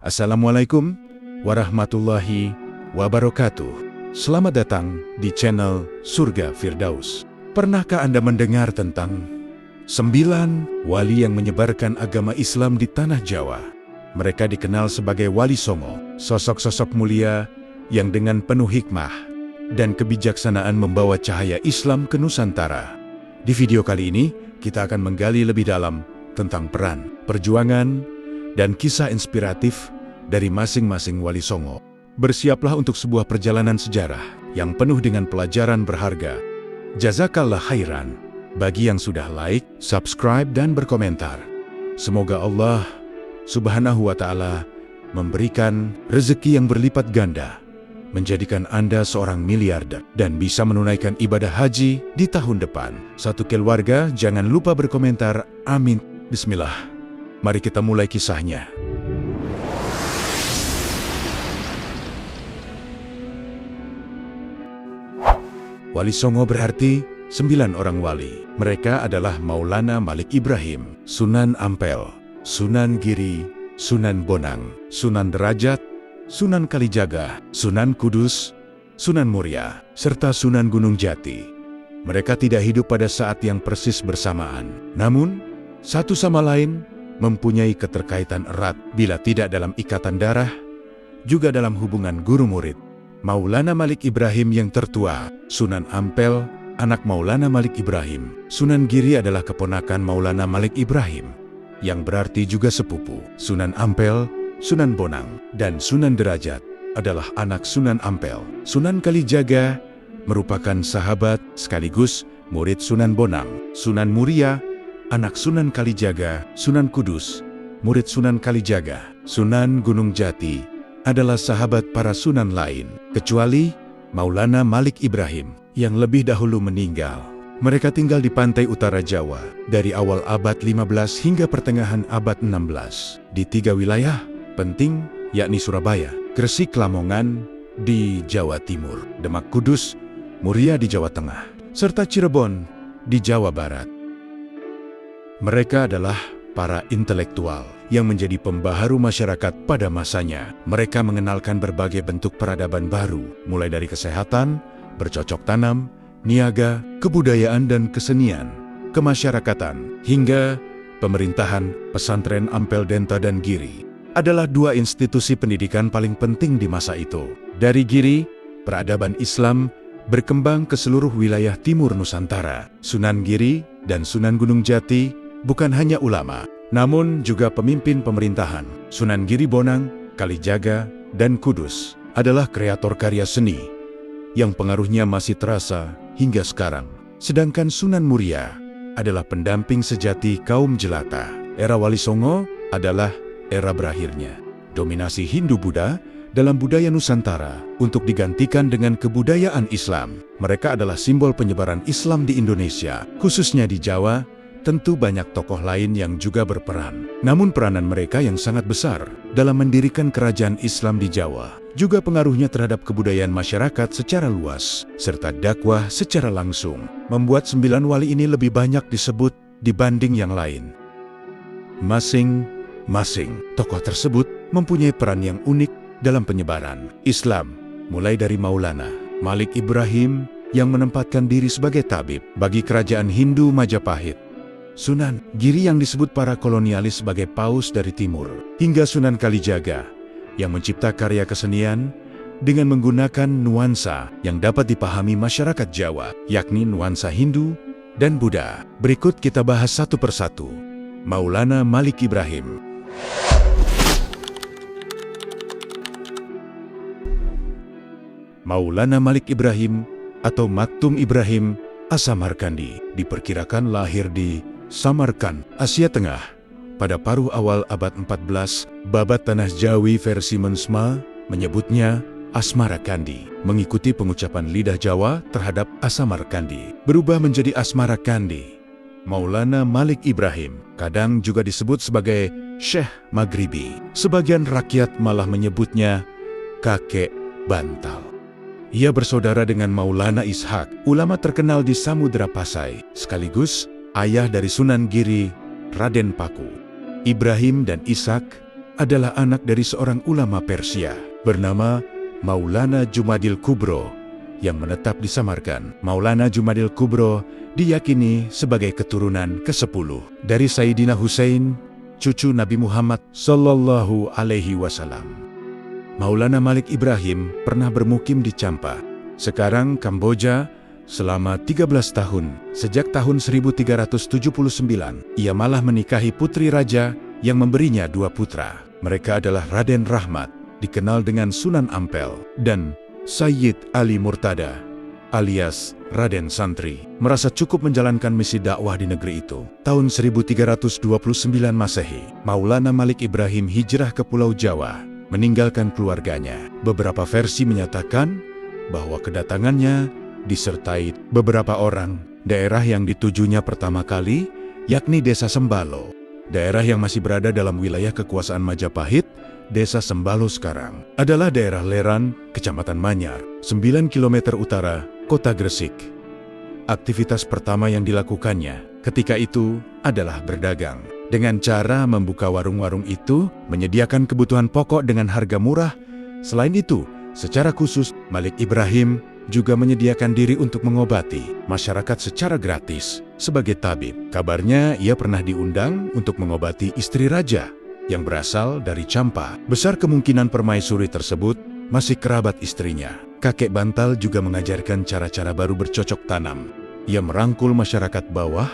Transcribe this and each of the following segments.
Assalamualaikum warahmatullahi wabarakatuh. Selamat datang di channel Surga Firdaus. Pernahkah Anda mendengar tentang 9 wali yang menyebarkan agama Islam di tanah Jawa? Mereka dikenal sebagai Wali Songo, sosok-sosok mulia yang dengan penuh hikmah dan kebijaksanaan membawa cahaya Islam ke Nusantara. Di video kali ini, kita akan menggali lebih dalam tentang peran, perjuangan, dan kisah inspiratif dari masing-masing Wali Songo. Bersiaplah untuk sebuah perjalanan sejarah yang penuh dengan pelajaran berharga. Jazakallah khairan bagi yang sudah like, subscribe, dan berkomentar. Semoga Allah Subhanahu wa Ta'ala memberikan rezeki yang berlipat ganda, menjadikan Anda seorang miliarder dan bisa menunaikan ibadah haji di tahun depan. Satu keluarga, jangan lupa berkomentar. Amin. Bismillah. Mari kita mulai kisahnya. Wali Songo berarti 9 orang wali. Mereka adalah Maulana Malik Ibrahim, Sunan Ampel, Sunan Giri, Sunan Bonang, Sunan Derajat, Sunan Kalijaga, Sunan Kudus, Sunan Muria, serta Sunan Gunung Jati. Mereka tidak hidup pada saat yang persis bersamaan. Namun, satu sama lain mempunyai keterkaitan erat, bila tidak dalam ikatan darah, juga dalam hubungan guru-murid. Maulana Malik Ibrahim yang tertua, Sunan Ampel, anak Maulana Malik Ibrahim. Sunan Giri adalah keponakan Maulana Malik Ibrahim, yang berarti juga sepupu. Sunan Ampel, Sunan Bonang, dan Sunan Derajat adalah anak Sunan Ampel. Sunan Kalijaga merupakan sahabat sekaligus murid Sunan Bonang. Sunan Muria, anak Sunan Kalijaga. Sunan Kudus, murid Sunan Kalijaga. Sunan Gunung Jati adalah sahabat para sunan lain, kecuali Maulana Malik Ibrahim yang lebih dahulu meninggal. Mereka tinggal di pantai utara Jawa dari awal abad 15 hingga pertengahan abad 16 di 3 wilayah penting, yakni Surabaya, Gresik, Lamongan di Jawa Timur, Demak, Kudus, Muria di Jawa Tengah, serta Cirebon di Jawa Barat. Mereka adalah para intelektual yang menjadi pembaharu masyarakat pada masanya. Mereka mengenalkan berbagai bentuk peradaban baru, mulai dari kesehatan, bercocok tanam, niaga, kebudayaan dan kesenian, kemasyarakatan, hingga pemerintahan. Pesantren Ampel, Denta, dan Giri adalah 2 institusi pendidikan paling penting di masa itu. Dari Giri, peradaban Islam berkembang ke seluruh wilayah timur Nusantara. Sunan Giri dan Sunan Gunung Jati bukan hanya ulama, namun juga pemimpin pemerintahan. Sunan Giri Bonang, Kalijaga, dan Kudus adalah kreator karya seni yang pengaruhnya masih terasa hingga sekarang. Sedangkan Sunan Muria adalah pendamping sejati kaum jelata. Era Wali Songo adalah era berakhirnya dominasi Hindu-Buddha dalam budaya Nusantara untuk digantikan dengan kebudayaan Islam. Mereka adalah simbol penyebaran Islam di Indonesia, khususnya di Jawa. Tentu banyak tokoh lain yang juga berperan. Namun peranan mereka yang sangat besar dalam mendirikan kerajaan Islam di Jawa, juga pengaruhnya terhadap kebudayaan masyarakat secara luas, serta dakwah secara langsung, membuat 9 wali ini lebih banyak disebut dibanding yang lain. Masing-masing tokoh tersebut mempunyai peran yang unik dalam penyebaran Islam, mulai dari Maulana Malik Ibrahim yang menempatkan diri sebagai tabib bagi kerajaan Hindu Majapahit, Sunan Giri yang disebut para kolonialis sebagai paus dari timur, hingga Sunan Kalijaga yang mencipta karya kesenian dengan menggunakan nuansa yang dapat dipahami masyarakat Jawa, yakni nuansa Hindu dan Buddha. Berikut kita bahas satu persatu. Maulana Malik Ibrahim. Maulana Malik Ibrahim atau Maktum Ibrahim As-Samarkandi diperkirakan lahir di Samarkand, Asia Tengah, pada paruh awal abad 14. Babat Tanah Jawi versi Mensma menyebutnya Asmarakandi, mengikuti pengucapan lidah Jawa terhadap Asamarkandi, berubah menjadi Asmarakandi. Maulana Malik Ibrahim kadang juga disebut sebagai Syekh Maghribi. Sebagian rakyat malah menyebutnya kakek bantal. Ia bersaudara dengan Maulana Ishak, ulama terkenal di Samudra Pasai, sekaligus ayah dari Sunan Giri, Raden Paku. Ibrahim dan Ishak adalah anak dari seorang ulama Persia bernama Maulana Jumadil Kubro yang menetap di Samarkand. Maulana Jumadil Kubro diyakini sebagai keturunan ke-10 dari Sayyidina Husain, cucu Nabi Muhammad Sallallahu Alaihi Wasallam. Maulana Malik Ibrahim pernah bermukim di Champa, sekarang Kamboja, selama 13 tahun. Sejak tahun 1379, ia malah menikahi putri raja yang memberinya 2 putra. Mereka adalah Raden Rahmat, dikenal dengan Sunan Ampel, dan Sayyid Ali Murtada, alias Raden Santri. Merasa cukup menjalankan misi dakwah di negeri itu. Tahun 1329 Masehi, Maulana Malik Ibrahim hijrah ke Pulau Jawa, meninggalkan keluarganya. Beberapa versi menyatakan bahwa kedatangannya disertai beberapa orang. Daerah yang ditujunya pertama kali, yakni Desa Sembalo, daerah yang masih berada dalam wilayah kekuasaan Majapahit. Desa Sembalo sekarang adalah daerah Leran, Kecamatan Manyar, 9 km utara Kota Gresik. Aktivitas pertama yang dilakukannya ketika itu adalah berdagang. Dengan cara membuka warung-warung itu, menyediakan kebutuhan pokok dengan harga murah. Selain itu, secara khusus, Malik Ibrahim juga menyediakan diri untuk mengobati masyarakat secara gratis sebagai tabib. Kabarnya ia pernah diundang untuk mengobati istri raja yang berasal dari Champa. Besar kemungkinan permaisuri tersebut masih kerabat istrinya. Kakek Bantal juga mengajarkan cara-cara baru bercocok tanam. Ia merangkul masyarakat bawah,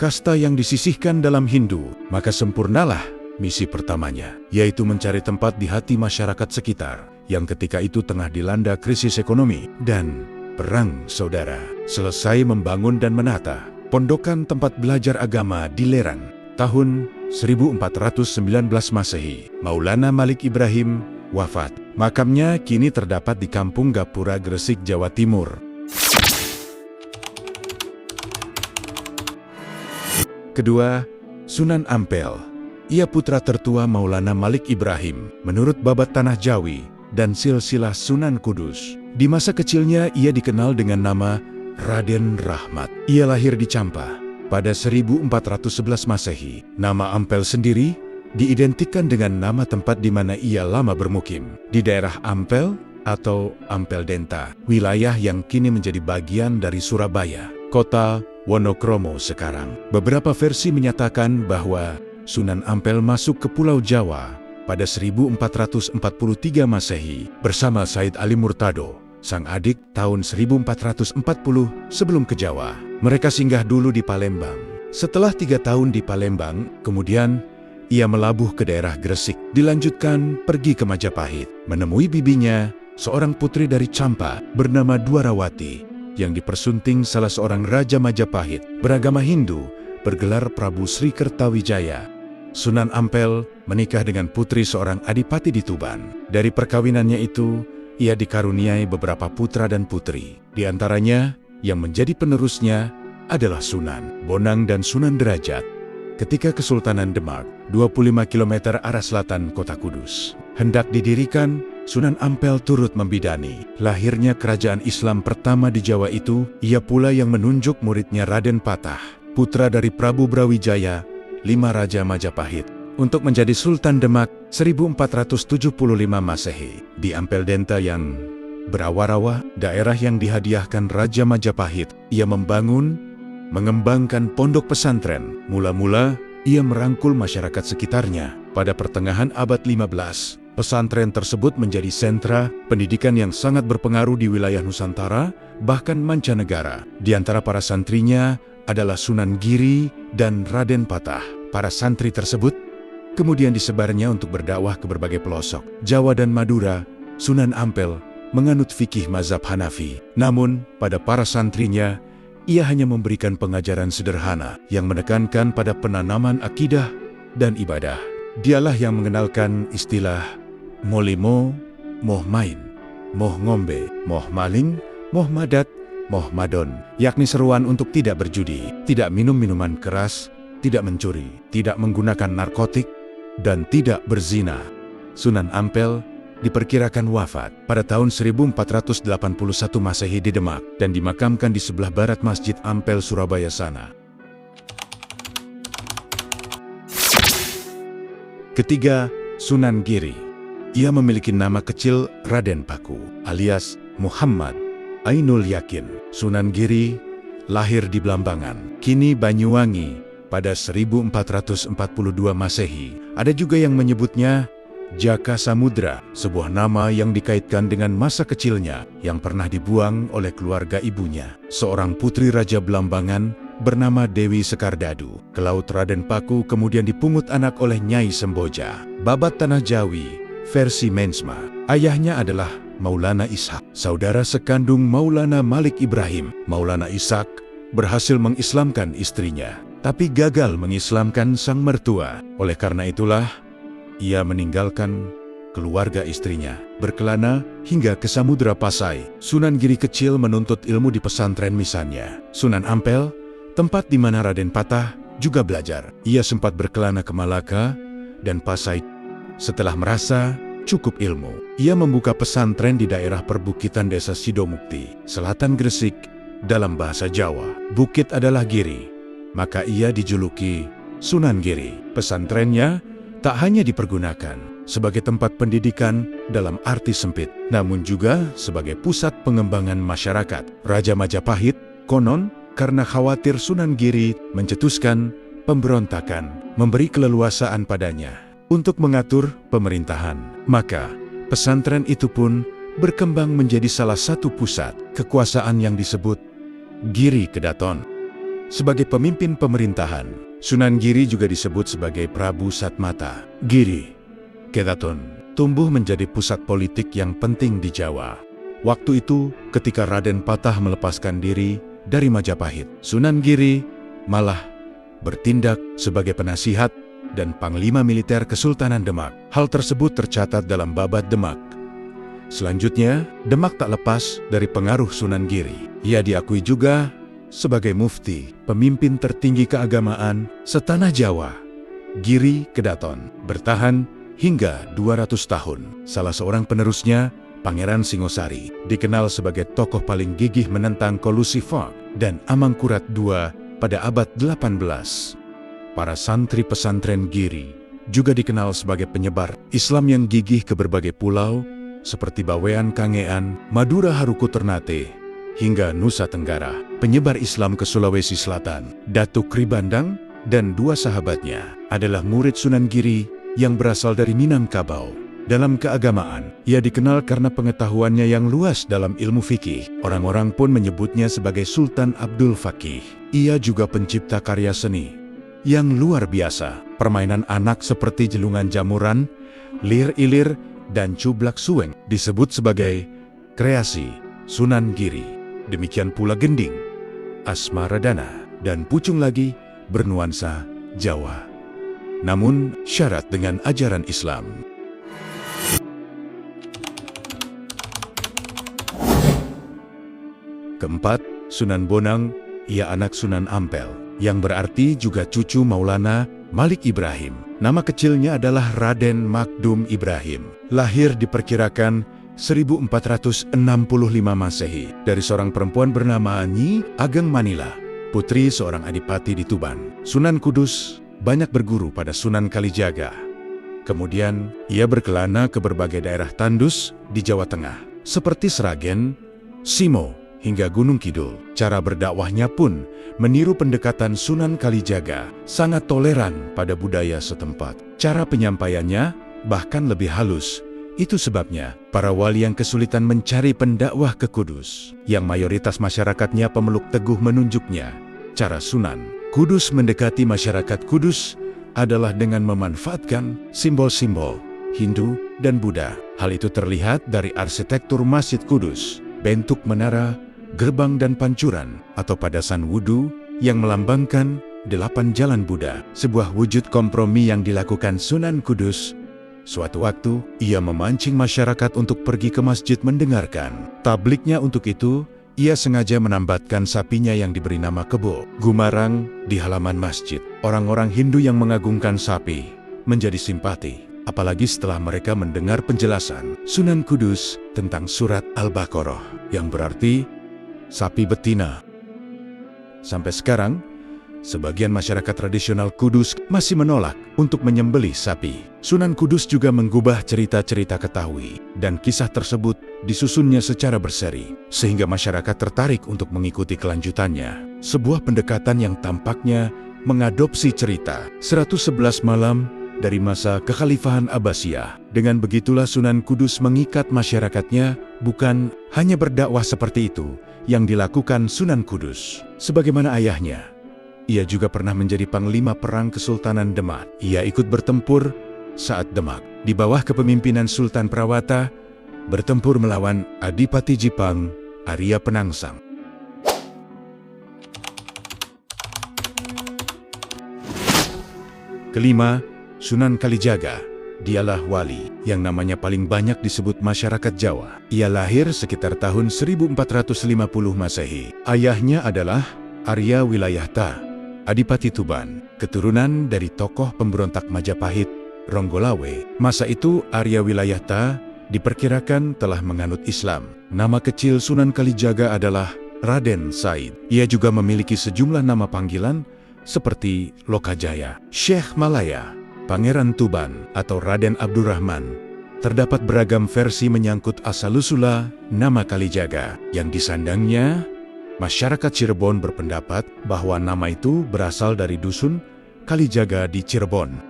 kasta yang disisihkan dalam Hindu. Maka sempurnalah misi pertamanya, yaitu mencari tempat di hati masyarakat sekitar yang ketika itu tengah dilanda krisis ekonomi dan perang saudara. Selesai membangun dan menata pondokan tempat belajar agama di Leran. Tahun 1419 Masehi, Maulana Malik Ibrahim wafat. Makamnya kini terdapat di Kampung Gapura, Gresik, Jawa Timur. Kedua, Sunan Ampel. Ia putra tertua Maulana Malik Ibrahim menurut Babat Tanah Jawi dan silsilah Sunan Kudus. Di masa kecilnya ia dikenal dengan nama Raden Rahmat. Ia lahir di Champa pada 1411 Masehi. Nama Ampel sendiri diidentikan dengan nama tempat di mana ia lama bermukim, di daerah Ampel atau Ampel Denta, wilayah yang kini menjadi bagian dari Surabaya, kota Wonokromo sekarang. Beberapa versi menyatakan bahwa Sunan Ampel masuk ke Pulau Jawa pada 1443 Masehi bersama Said Ali Murtado, sang adik, tahun 1440 sebelum ke Jawa. Mereka singgah dulu di Palembang. Setelah 3 tahun di Palembang, kemudian ia melabuh ke daerah Gresik. Dilanjutkan pergi ke Majapahit, menemui bibinya, seorang putri dari Champa bernama Dwarawati, yang dipersunting salah seorang raja Majapahit beragama Hindu bergelar Prabu Sri Kertawijaya. Sunan Ampel menikah dengan putri seorang adipati di Tuban. Dari perkawinannya itu, ia dikaruniai beberapa putra dan putri. Di antaranya, yang menjadi penerusnya adalah Sunan Bonang dan Sunan Derajat. Ketika Kesultanan Demak, 25 km arah selatan kota Kudus, hendak didirikan, Sunan Ampel turut membidani lahirnya kerajaan Islam pertama di Jawa itu. Ia pula yang menunjuk muridnya Raden Patah, putra dari Prabu Brawijaya, 5 Raja Majapahit, untuk menjadi Sultan Demak 1475 Masehi. Di Ampel Denta yang berawar-awar, daerah yang dihadiahkan Raja Majapahit, ia mengembangkan pondok pesantren. Mula-mula, ia merangkul masyarakat sekitarnya. Pada pertengahan abad 15, pesantren tersebut menjadi sentra pendidikan yang sangat berpengaruh di wilayah Nusantara, bahkan mancanegara. Di antara para santrinya adalah Sunan Giri dan Raden Patah. Para santri tersebut kemudian disebarnya untuk berdakwah ke berbagai pelosok Jawa dan Madura. Sunan Ampel menganut fikih mazhab Hanafi. Namun, pada para santrinya, ia hanya memberikan pengajaran sederhana yang menekankan pada penanaman akidah dan ibadah. Dialah yang mengenalkan istilah molimo, moh main, moh ngombe, moh maling, moh madat, moh madon, yakni seruan untuk tidak berjudi, tidak minum minuman keras, tidak mencuri, tidak menggunakan narkotik, dan tidak berzina. Sunan Ampel diperkirakan wafat pada tahun 1481 Masehi di Demak dan dimakamkan di sebelah barat Masjid Ampel, Surabaya sana. Ketiga, Sunan Giri. Ia memiliki nama kecil Raden Paku, alias Muhammad Ainul Yakin. Sunan Giri lahir di Blambangan, kini Banyuwangi, pada 1442 Masehi. Ada juga yang menyebutnya Jaka Samudra, sebuah nama yang dikaitkan dengan masa kecilnya yang pernah dibuang oleh keluarga ibunya, seorang putri Raja Blambangan bernama Dewi Sekardadu. Ke laut Raden Paku kemudian dipungut anak oleh Nyai Semboja. Babat Tanah Jawi, versi Mensma. Ayahnya adalah Maulana Ishak, saudara sekandung Maulana Malik Ibrahim. Maulana Ishak berhasil mengislamkan istrinya, tapi gagal mengislamkan sang mertua. Oleh karena itulah, ia meninggalkan keluarga istrinya, berkelana hingga ke Samudra Pasai. Sunan Giri kecil menuntut ilmu di pesantren misannya, Sunan Ampel, tempat di mana Raden Patah juga belajar. Ia sempat berkelana ke Malaka dan Pasai. Setelah merasa cukup ilmu, ia membuka pesantren di daerah perbukitan desa Sidomukti, selatan Gresik. Dalam bahasa Jawa, bukit adalah giri, maka ia dijuluki Sunan Giri. Pesantrennya tak hanya dipergunakan sebagai tempat pendidikan dalam arti sempit, namun juga sebagai pusat pengembangan masyarakat. Raja Majapahit konon karena khawatir Sunan Giri mencetuskan pemberontakan, memberi keleluasaan padanya untuk mengatur pemerintahan. Maka pesantren itu pun berkembang menjadi salah satu pusat kekuasaan yang disebut Giri Kedaton. Sebagai pemimpin pemerintahan, Sunan Giri juga disebut sebagai Prabu Satmata. Giri Kedaton tumbuh menjadi pusat politik yang penting di Jawa. Waktu itu, ketika Raden Patah melepaskan diri dari Majapahit, Sunan Giri malah bertindak sebagai penasihat dan panglima militer Kesultanan Demak. Hal tersebut tercatat dalam Babat Demak. Selanjutnya, Demak tak lepas dari pengaruh Sunan Giri. Ia diakui juga sebagai mufti, pemimpin tertinggi keagamaan setanah Jawa. Giri Kedaton bertahan hingga 200 tahun. Salah seorang penerusnya, Pangeran Singosari, dikenal sebagai tokoh paling gigih menentang kolusi Fok dan Amangkurat II pada abad 18. Para santri pesantren Giri juga dikenal sebagai penyebar Islam yang gigih ke berbagai pulau seperti Bawean Kangean, Madura Haruku Ternate, hingga Nusa Tenggara. Penyebar Islam ke Sulawesi Selatan, Datuk Kribandang dan dua sahabatnya adalah murid Sunan Giri yang berasal dari Minangkabau. Dalam keagamaan, ia dikenal karena pengetahuannya yang luas dalam ilmu fikih. Orang-orang pun menyebutnya sebagai Sultan Abdul Fakih. Ia juga pencipta karya seni yang luar biasa. Permainan anak seperti jelungan jamuran, lir-ilir, dan cublak suweng disebut sebagai kreasi Sunan Giri. Demikian pula gending, asmaradana, dan pucung lagi bernuansa Jawa, namun syarat dengan ajaran Islam. Keempat, Sunan Bonang. Ia anak Sunan Ampel, yang berarti juga cucu Maulana Malik Ibrahim. Nama kecilnya adalah Raden Makdum Ibrahim. Lahir diperkirakan 1465 Masehi dari seorang perempuan bernama Nyi Ageng Manila, putri seorang adipati di Tuban. Sunan Kudus banyak berguru pada Sunan Kalijaga. Kemudian ia berkelana ke berbagai daerah tandus di Jawa Tengah, seperti Sragen, Simo, hingga Gunung Kidul. Cara berdakwahnya pun meniru pendekatan Sunan Kalijaga, sangat toleran pada budaya setempat. Cara penyampaiannya bahkan lebih halus. Itu sebabnya para wali yang kesulitan mencari pendakwah ke Kudus, yang mayoritas masyarakatnya pemeluk teguh, menunjuknya cara Sunan Kudus mendekati masyarakat Kudus adalah dengan memanfaatkan simbol-simbol Hindu dan Buddha. Hal itu terlihat dari arsitektur Masjid Kudus, bentuk menara, gerbang dan pancuran atau padasan wudhu yang melambangkan 8 jalan Buddha, sebuah wujud kompromi yang dilakukan Sunan Kudus. Suatu waktu, ia memancing masyarakat untuk pergi ke masjid mendengarkan tabliknya. Untuk itu, ia sengaja menambatkan sapinya yang diberi nama Kebo Gumarang di halaman masjid. Orang-orang Hindu yang mengagungkan sapi menjadi simpati, apalagi setelah mereka mendengar penjelasan Sunan Kudus tentang surat Al-Baqarah, yang berarti sapi betina. Sampai sekarang, sebagian masyarakat tradisional Kudus masih menolak untuk menyembelih sapi. Sunan Kudus juga mengubah cerita-cerita Ketahui, dan kisah tersebut disusunnya secara berseri, sehingga masyarakat tertarik untuk mengikuti kelanjutannya. Sebuah pendekatan yang tampaknya mengadopsi cerita 111 malam dari masa kekhalifahan Abbasiyah. Dengan begitulah Sunan Kudus mengikat masyarakatnya, bukan hanya berdakwah seperti itu yang dilakukan Sunan Kudus. Sebagaimana ayahnya, ia juga pernah menjadi panglima perang Kesultanan Demak. Ia ikut bertempur saat Demak, di bawah kepemimpinan Sultan Prawata, bertempur melawan Adipati Jipang, Arya Penangsang. Kelima, Sunan Kalijaga. Dialah wali yang namanya paling banyak disebut masyarakat Jawa. Ia lahir sekitar tahun 1450 Masehi. Ayahnya adalah Arya Wilayahta, Adipati Tuban, keturunan dari tokoh pemberontak Majapahit, Ronggolawe. Masa itu Arya Wilayahta diperkirakan telah menganut Islam. Nama kecil Sunan Kalijaga adalah Raden Said. Ia juga memiliki sejumlah nama panggilan seperti Lokajaya, Syekh Malaya, Pangeran Tuban, atau Raden Abdurrahman. Terdapat beragam versi menyangkut asal-usul nama Kalijaga. Yang disandangnya, masyarakat Cirebon berpendapat bahwa nama itu berasal dari dusun Kalijaga di Cirebon.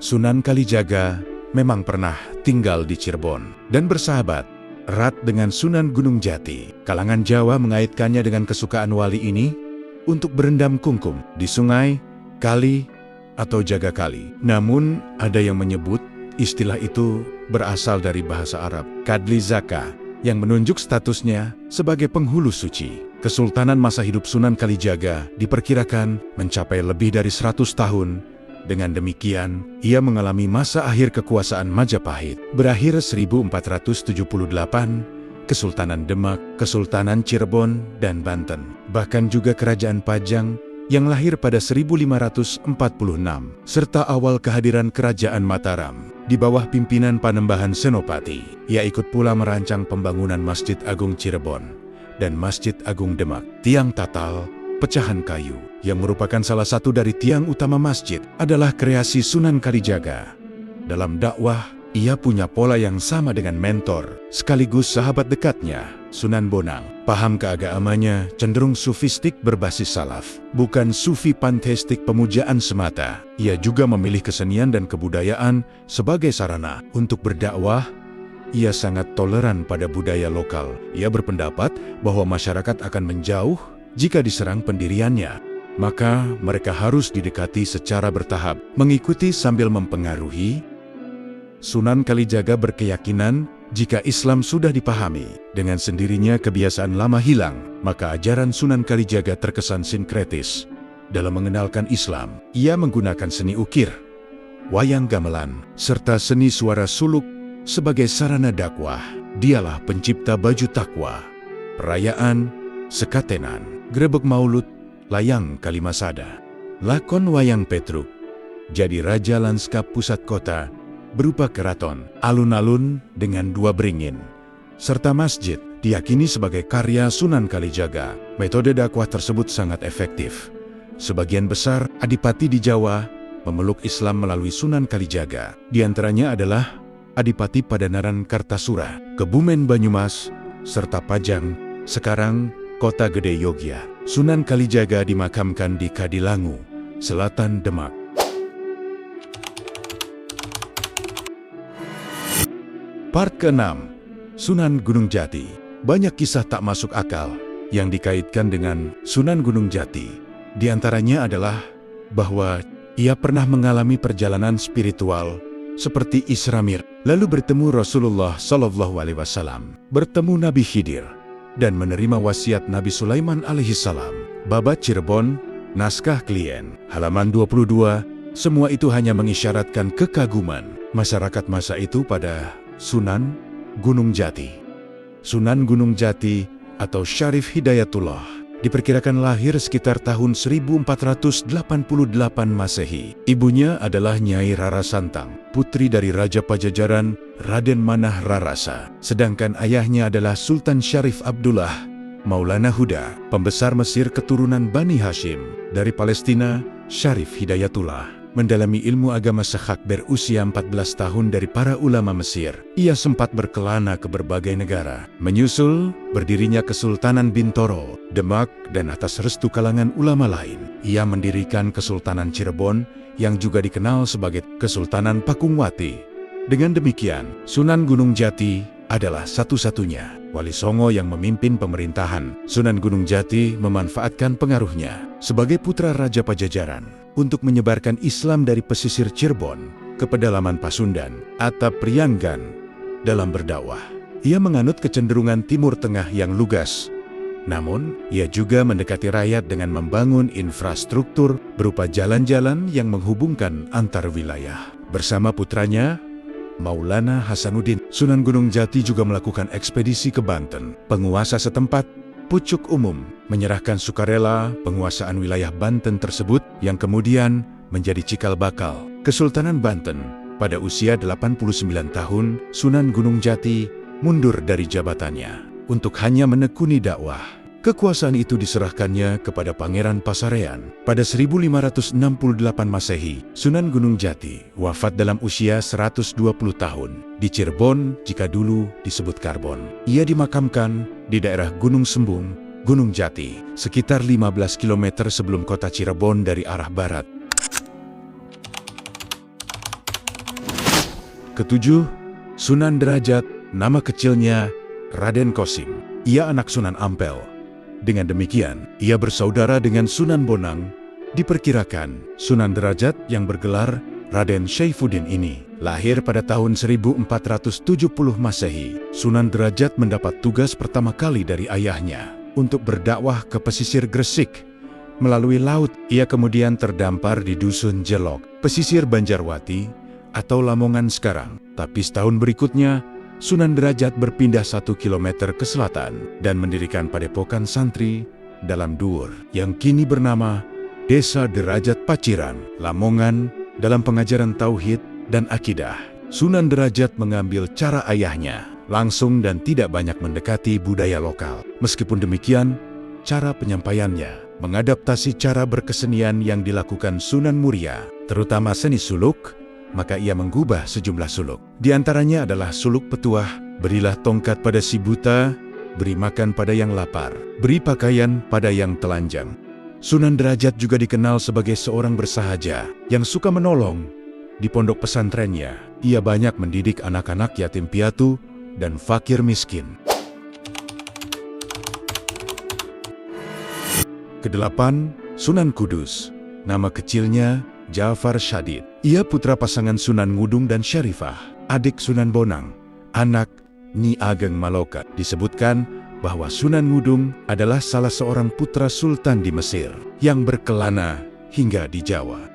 Sunan Kalijaga memang pernah tinggal di Cirebon dan bersahabat erat dengan Sunan Gunung Jati. Kalangan Jawa mengaitkannya dengan kesukaan wali ini untuk berendam kungkum di sungai, kali, atau jaga kali. Namun, ada yang menyebut istilah itu berasal dari bahasa Arab, Kadli Zaka, yang menunjuk statusnya sebagai penghulu suci. Kesultanan masa hidup Sunan Kalijaga diperkirakan mencapai lebih dari 100 tahun. Dengan demikian, ia mengalami masa akhir kekuasaan Majapahit. Berakhir 1478, Kesultanan Demak, Kesultanan Cirebon, dan Banten. Bahkan juga Kerajaan Pajang yang lahir pada 1546, serta awal kehadiran Kerajaan Mataram di bawah pimpinan Panembahan Senopati. Ia ikut pula merancang pembangunan Masjid Agung Cirebon dan Masjid Agung Demak. Tiang tatal, pecahan kayu, yang merupakan salah satu dari tiang utama masjid, adalah kreasi Sunan Kalijaga. Dalam dakwah, ia punya pola yang sama dengan mentor, sekaligus sahabat dekatnya, Sunan Bonang. Paham keagaamannya cenderung sufistik berbasis salaf, bukan sufi panteistik pemujaan semata. Ia juga memilih kesenian dan kebudayaan sebagai sarana untuk berdakwah. Ia sangat toleran pada budaya lokal. Ia berpendapat bahwa masyarakat akan menjauh jika diserang pendiriannya. Maka mereka harus didekati secara bertahap, mengikuti sambil mempengaruhi. Sunan Kalijaga berkeyakinan jika Islam sudah dipahami, dengan sendirinya kebiasaan lama hilang, maka ajaran Sunan Kalijaga terkesan sinkretis. Dalam mengenalkan Islam, ia menggunakan seni ukir, wayang gamelan, serta seni suara suluk sebagai sarana dakwah. Dialah pencipta baju takwa, perayaan, sekatenan, grebek maulud, layang Kalimasada, lakon wayang Petruk, jadi raja lanskap pusat kota, berupa keraton, alun-alun dengan 2 beringin, serta masjid, diyakini sebagai karya Sunan Kalijaga. Metode dakwah tersebut sangat efektif. Sebagian besar adipati di Jawa memeluk Islam melalui Sunan Kalijaga. Di antaranya adalah Adipati Padanaran Kartasura, Kebumen Banyumas, serta Pajang, sekarang Kota Gede Yogya. Sunan Kalijaga dimakamkan di Kadilangu, selatan Demak. Part ke-6, Sunan Gunung Jati. Banyak kisah tak masuk akal yang dikaitkan dengan Sunan Gunung Jati. Di antaranya adalah bahwa ia pernah mengalami perjalanan spiritual seperti Isra Mi'raj, lalu bertemu Rasulullah SAW, bertemu Nabi Khidir, dan menerima wasiat Nabi Sulaiman alaihissalam. Babat Cirebon, naskah klien, halaman 22, semua itu hanya mengisyaratkan kekaguman masyarakat masa itu pada Sunan Gunung Jati. Sunan Gunung Jati atau Syarif Hidayatullah diperkirakan lahir sekitar tahun 1488 Masehi. Ibunya adalah Nyai Rara Santang, putri dari Raja Pajajaran Raden Manah Rarasa. Sedangkan ayahnya adalah Sultan Syarif Abdullah Maulana Huda, pembesar Mesir keturunan Bani Hashim. Dari Palestina, Syarif Hidayatullah, mendalami ilmu agama Syekh berusia 14 tahun dari para ulama Mesir. Ia sempat berkelana ke berbagai negara. Menyusul berdirinya Kesultanan Bintoro, Demak, dan atas restu kalangan ulama lain, ia mendirikan Kesultanan Cirebon yang juga dikenal sebagai Kesultanan Pakungwati. Dengan demikian, Sunan Gunung Jati adalah satu-satunya Wali Songo yang memimpin pemerintahan. Sunan Gunung Jati memanfaatkan pengaruhnya sebagai putra Raja Pajajaran untuk menyebarkan Islam dari pesisir Cirebon ke pedalaman Pasundan atau Priangan dalam berdakwah. Ia menganut kecenderungan Timur Tengah yang lugas. Namun, ia juga mendekati rakyat dengan membangun infrastruktur berupa jalan-jalan yang menghubungkan antar wilayah. Bersama putranya, Maulana Hasanuddin, Sunan Gunung Jati juga melakukan ekspedisi ke Banten. Penguasa setempat, Pucuk Umum, menyerahkan sukarela penguasaan wilayah Banten tersebut yang kemudian menjadi cikal bakal Kesultanan Banten. Pada usia 89 tahun, Sunan Gunung Jati mundur dari jabatannya untuk hanya menekuni dakwah. Kekuasaan itu diserahkannya kepada Pangeran Pasarean. Pada 1568 Masehi, Sunan Gunung Jati wafat dalam usia 120 tahun di Cirebon, jika dulu disebut Karbon. Ia dimakamkan di daerah Gunung Sembung, Gunung Jati, sekitar 15 km sebelum kota Cirebon dari arah barat. Ketujuh, Sunan Derajat, nama kecilnya Raden Kosim. Ia anak Sunan Ampel. Dengan demikian, ia bersaudara dengan Sunan Bonang. Diperkirakan, Sunan Derajat yang bergelar Raden Syaifuddin ini lahir pada tahun 1470 Masehi. Sunan Derajat mendapat tugas pertama kali dari ayahnya untuk berdakwah ke pesisir Gresik. Melalui laut, ia kemudian terdampar di Dusun Jelok, pesisir Banjarwati atau Lamongan sekarang. Tapi setahun berikutnya, Sunan Derajat berpindah 1 kilometer ke selatan dan mendirikan padepokan santri dalam Duur yang kini bernama Desa Derajat Paciran, Lamongan, dalam pengajaran tauhid dan akidah. Sunan Derajat mengambil cara ayahnya, langsung dan tidak banyak mendekati budaya lokal. Meskipun demikian, cara penyampaiannya mengadaptasi cara berkesenian yang dilakukan Sunan Muria, terutama seni suluk. Maka ia menggubah sejumlah suluk. Di antaranya adalah suluk petuah, berilah tongkat pada si buta, beri makan pada yang lapar, beri pakaian pada yang telanjang. Sunan Derajat juga dikenal sebagai seorang bersahaja yang suka menolong. Di pondok pesantrennya, ia banyak mendidik anak-anak yatim piatu dan fakir miskin. Kedelapan, Sunan Kudus. Nama kecilnya Ja'far Syadid. Ia putra pasangan Sunan Ngudung dan Syarifah, adik Sunan Bonang, anak Nyi Ageng Malokat. Disebutkan bahwa Sunan Ngudung adalah salah seorang putra sultan di Mesir yang berkelana hingga di Jawa.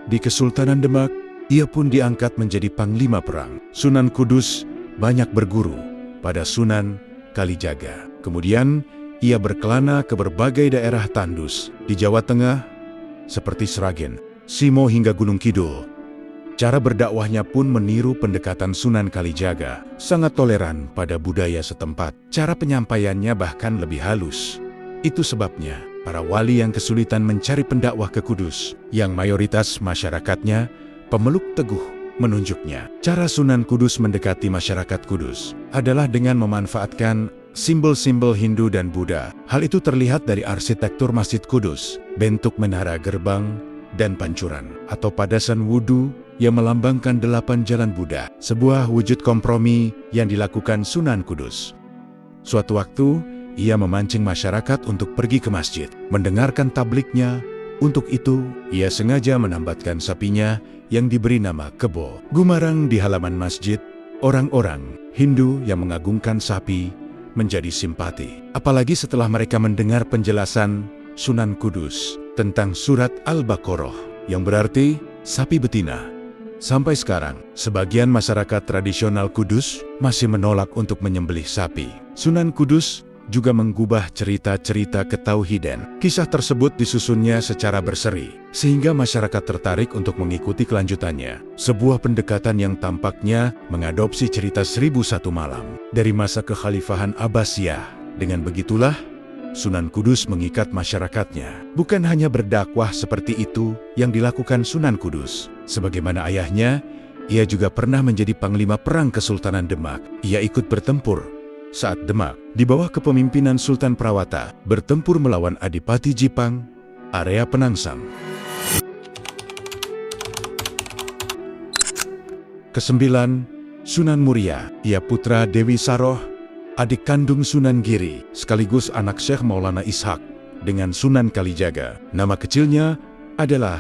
Di Kesultanan Demak, ia pun diangkat menjadi panglima perang. Sunan Kudus banyak berguru pada Sunan Kalijaga. Kemudian, ia berkelana ke berbagai daerah tandus di Jawa Tengah, seperti Sragen, Simo hingga Gunung Kidul. Cara berdakwahnya pun meniru pendekatan Sunan Kalijaga, sangat toleran pada budaya setempat. Cara penyampaiannya bahkan lebih halus. Itu sebabnya, para wali yang kesulitan mencari pendakwah ke Kudus, yang mayoritas masyarakatnya pemeluk teguh, menunjuknya. Cara Sunan Kudus mendekati masyarakat Kudus adalah dengan memanfaatkan simbol-simbol Hindu dan Buddha. Hal itu terlihat dari arsitektur Masjid Kudus, bentuk menara gerbang, dan pancuran atau padasan wudhu yang melambangkan 8 jalan Buddha, sebuah wujud kompromi yang dilakukan Sunan Kudus. Suatu waktu, ia memancing masyarakat untuk pergi ke masjid, mendengarkan tabliknya. Untuk itu, ia sengaja menambatkan sapinya yang diberi nama Kebo. Gumarang di halaman masjid, orang-orang Hindu yang mengagungkan sapi menjadi simpati. Apalagi setelah mereka mendengar penjelasan Sunan Kudus tentang surat Al-Baqarah, yang berarti sapi betina. Sampai sekarang, sebagian masyarakat tradisional Kudus masih menolak untuk menyembelih sapi. Sunan Kudus juga menggubah cerita-cerita ketauhidan. Kisah tersebut disusunnya secara berseri, sehingga masyarakat tertarik untuk mengikuti kelanjutannya. Sebuah pendekatan yang tampaknya mengadopsi cerita 1001 Malam dari masa kekhalifahan Abbasiyah. Dengan begitulah, Sunan Kudus mengikat masyarakatnya. Bukan hanya berdakwah seperti itu yang dilakukan Sunan Kudus. Sebagaimana ayahnya, ia juga pernah menjadi panglima perang Kesultanan Demak. Ia ikut bertempur saat Demak, di bawah kepemimpinan Sultan Prawata, bertempur melawan Adipati Jipang, area Penangsang. Kesembilan, Sunan Muria. Ia putra Dewi Saroh, adik kandung Sunan Giri, sekaligus anak Syekh Maulana Ishak dengan Sunan Kalijaga. Nama kecilnya adalah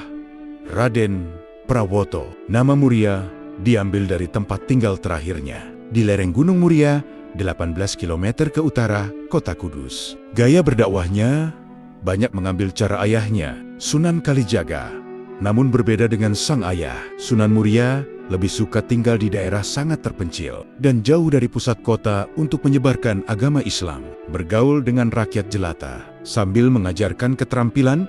Raden Prawoto. Nama Muria diambil dari tempat tinggal terakhirnya, di lereng Gunung Muria, 18 km ke utara kota Kudus. Gaya berdakwahnya banyak mengambil cara ayahnya, Sunan Kalijaga. Namun berbeda dengan sang ayah, Sunan Muria lebih suka tinggal di daerah sangat terpencil dan jauh dari pusat kota untuk menyebarkan agama Islam, bergaul dengan rakyat jelata, sambil mengajarkan keterampilan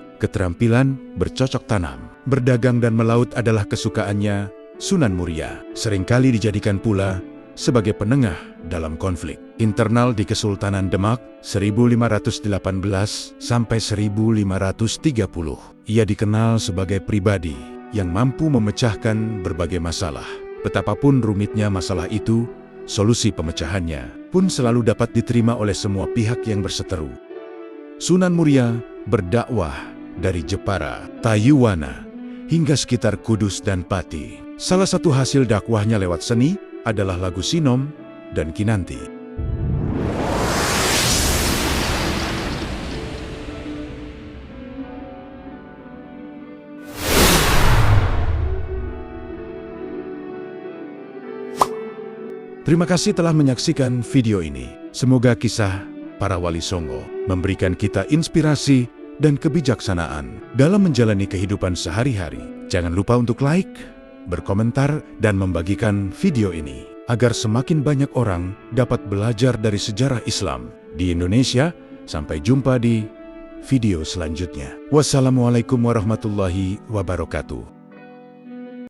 bercocok tanam. Berdagang dan melaut adalah kesukaannya. Sunan Muria seringkali dijadikan pula sebagai penengah dalam konflik internal di Kesultanan Demak 1518 sampai 1530. Ia dikenal sebagai pribadi yang mampu memecahkan berbagai masalah. Betapapun rumitnya masalah itu, solusi pemecahannya pun selalu dapat diterima oleh semua pihak yang berseteru. Sunan Muria berdakwah dari Jepara, Tayuwana, hingga sekitar Kudus dan Pati. Salah satu hasil dakwahnya lewat seni adalah lagu Sinom dan Kinanti. Terima kasih telah menyaksikan video ini. Semoga kisah para Wali Songo memberikan kita inspirasi dan kebijaksanaan dalam menjalani kehidupan sehari-hari. Jangan lupa untuk like, berkomentar, dan membagikan video ini agar semakin banyak orang dapat belajar dari sejarah Islam di Indonesia. Sampai jumpa di video selanjutnya. Wassalamualaikum warahmatullahi wabarakatuh.